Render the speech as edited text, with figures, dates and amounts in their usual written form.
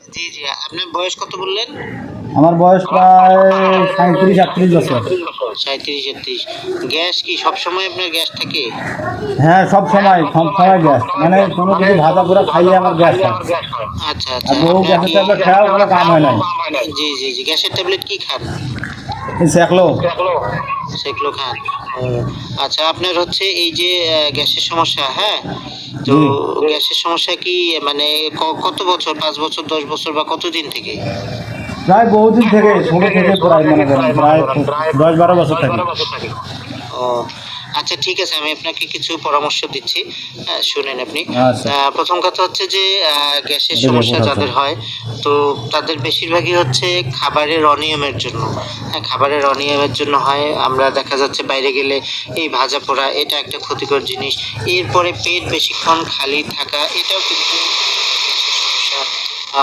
জি, জি। আপনার বয়স কত বললেন? আমার বয়স প্রায় 37-38 বছর। 37-38। গ্যাস কি সবসময় আপনার গ্যাস থাকে? হ্যাঁ, সব সময় গ্যাস, মানে কোনো কিছু ভাজা পোড়া খাইলে আমার গ্যাস হয়। আচ্ছা, আর আচ্ছা। বহু আপনার গ্যাসের কি ট্যাবলেট খাওয়া কোনো কাম হয় নাই। জি, জি, জি। গ্যাসের ট্যাবলেট কি খান? এই সেকলো। সেগুলো খান। ও আচ্ছা, আপনার হচ্ছে এই যে গ্যাসের সমস্যা, হ্যাঁ? তো জি, গ্যাসের সমস্যা কি মানে কত বছর? ৫ বছর, 10 বছর বা কতদিন থেকে? প্রায় বহুদিন থেকে, ছোট থেকে প্রায় মনে করেন প্রায় 10-12 বছর থেকে। ও আচ্ছা, ঠিক আছে। আমি আপনাকে কিছু পরামর্শ দিচ্ছি। শুনেন আপনি। আচ্ছা, প্রথম কথা হচ্ছে যে গ্যাসের দেখে সমস্যা কোথাও। যাদের হয়, তো তাদের বেশিরভাগই হচ্ছে খাবারের অনিয়মের জন্য। হ্যাঁ, খাবারের অনিয়মের জন্য হয়। আমরা দেখা যাচ্ছে বাইরে গেলে এই ভাজা পোড়া এটা একটা ক্ষতিকর জিনিস। এরপরে পেট বেশিক্ষণ খালি থাকা এটাও কিন্তু